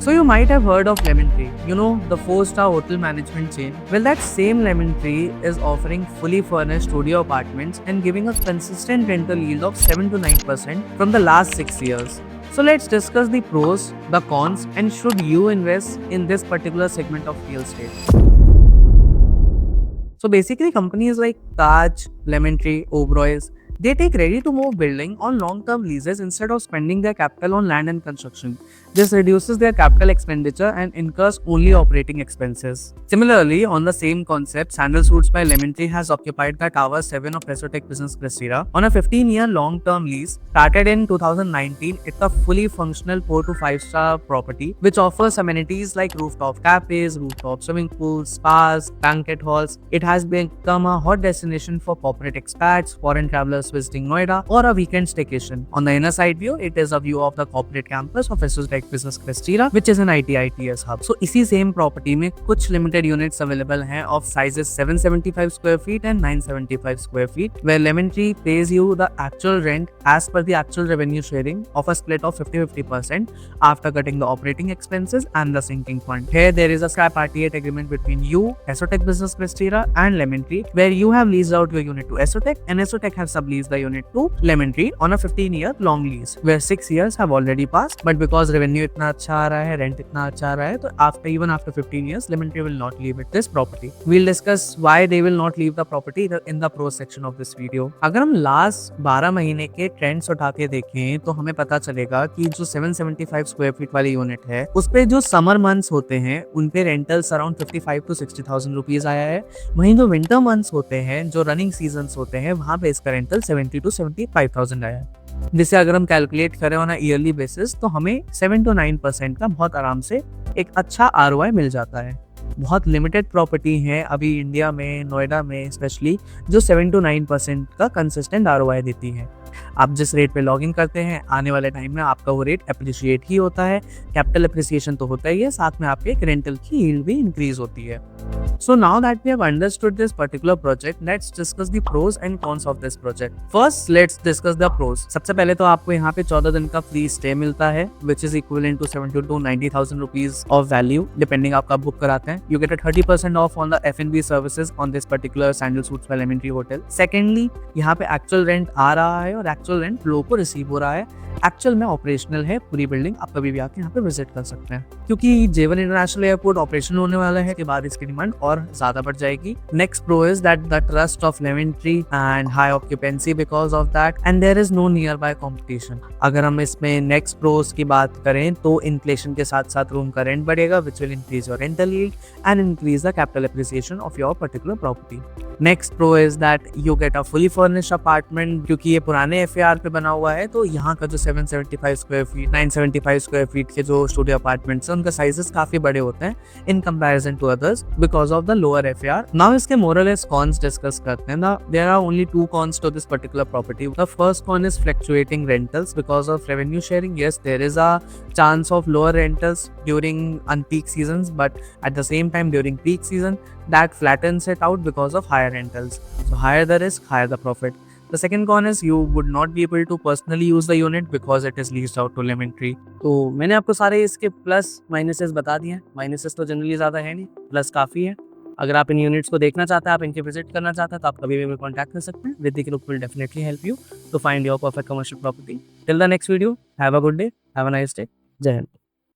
So you might have heard of Lemon Tree, the 4-star hotel management chain. Well, that same Lemon Tree is offering fully furnished studio apartments and giving a consistent rental yield of 7 to 9% from the last 6 years. So let's discuss the pros, the cons, and should you invest in this particular segment of real estate. So basically companies like Taj, Lemon Tree, Oberoi's, they take ready-to-move building on long-term leases instead of spending their capital on land and construction. This reduces their capital expenditure and incurs only operating expenses. Similarly, on the same concept, Sandal Suites by Lemon Tree has occupied the Tower 7 of Resotec Business Cristera on a 15-year long-term lease. Started in 2019, it's a fully functional 4 to 5-star property which offers amenities like rooftop cafes, rooftop swimming pools, spas, banquet halls. It has become a hot destination for corporate expats, foreign travelers visiting Noida, or a weekend staycation. On the inner side view, it is a view of the corporate campus of Resotec Business Cristera, which is an IT/ITES hub. So इसी same property में कुछ limited units available हैं of sizes 775 square feet and 975 square feet, where Lemon Tree pays you the actual rent as per the actual revenue sharing of a split of 50-50% after cutting the operating expenses and the sinking fund. Here there is a scrap RTA agreement between you, Resotec Business Cristera, and Lemon Tree, where you have leased out your unit to Resotec and Resotec have subleased the unit to Lemon Tree on a 15-year long lease, where 6 years have already passed, but because revenue इतना अच्छा आ रहा है, rent इतना अच्छा आ रहा है, तो after 15 years, Lemon Tree will not leave this property. We'll discuss why they will not leave the property in the pros section of this video. अगर हम लास्ट 12 महीने के ट्रेंड्स उठा के देखें तो हमें पता चलेगा कि जो 775 स्क्वायर फीट वाली यूनिट है उस पे जो समर मंथ्स होते हैं उन पे रेंटल्स अराउंड 55 to 60,000 रुपीज आया है। वहीं जो विंटर मंथ्स होते हैं, जो रनिंग सीजन होते हैं, वहां पे इसका रेंटल 70 to 75,000 आया है। जिसे अगर हम कैलकुलेट करें ऑन ईयरली बेसिस तो हमें 7 to 9% का बहुत आराम से एक अच्छा ROI मिल जाता है। बहुत लिमिटेड प्रॉपर्टी है अभी इंडिया में, नोएडा में स्पेशली, जो 7 to 9% का कंसिस्टेंट ROI देती है। आप जिस रेट पे लॉग इन करते हैं, आने वाले टाइम में आपका वो रेट अप्रिशिएट ही होता है। कैपिटल अप्रिसिएशन तो होता ही है, साथ में आपके एक रेंटल की यील्ड भी इंक्रीज होती है। So now that we have understood this particular project, let's discuss the pros and cons of this project. First, let's discuss the pros. सबसे पहले तो आपको यहाँ पे 14 दिन का फ्री स्टे मिलता है, which is equivalent to 70 to 90,000 rupees of value, depending आप कब बुक कराते हैं. You get a 30% off on the F&B services on this particular Sandal Suites by Lemon Tree Hotel. Secondly, यहाँ पे एक्चुअल रेंट आ रहा है और एक्चुअल रेंट लोगों को रिसीव हो रहा है। एक्चुअल में ऑपरेशनल है पूरी बिल्डिंग, आप कभी भी आके यहाँ पे विजिट कर सकते हैं। क्योंकि J1 इंटरनेशनल एयरपोर्ट ऑपरेशनल होने वाला है, के बाद इसकी डिमांड और ज्यादा बढ़ जाएगी। Next pro is that the trust of Lemon Tree and high occupancy because of that, and there is no nearby competition. अगर हम इसमें नेक्स्ट प्रोज की बात करें तो इन्फ्लेशन के साथ साथ रूम का रेंट बढ़ेगा, which will increase your rental yield and increase the capital appreciation of your particular property. Next pro is that you get a fully furnished apartment. क्योंकि ये पुराने FAR पे बना हुआ है तो यहाँ का जो 775 स्क्वायर फीट, 975 स्क्वायर फीट के जो स्टूडियो अपार्टमेंट्स हैं उनका साइजेस काफी बड़े होते हैं in comparison to others because of the lower FAR। Now इसके मोरलेस कॉन्स डिस्कस करते हैं। There are only 2 cons to this particular property. The first con is fluctuating rentals because of revenue sharing. Yes, there is a chance of lower rentals during unpeak seasons, but at the same time during peak season that flattens it out because of higher rentals. So higher the risk, higher the profit. The second con is you would not be able to personally use the unit because it is leased out to Lemon Tree. तो मैंने आपको सारे इसके plus minuses बता दिए हैं। Minuses तो generally ज़्यादा है नहीं, प्लस काफ़ी है। अगर आप इन यूनिट्स को देखना चाहते हैं, आप इनके विजिट करना चाहते हैं, तो आप कभी भी कॉन्टैक्ट कर सकते हैं। Riddhi Group will definitely help you to find your perfect commercial property. Till the next video, have a good day, have a nice day. जय हिंद।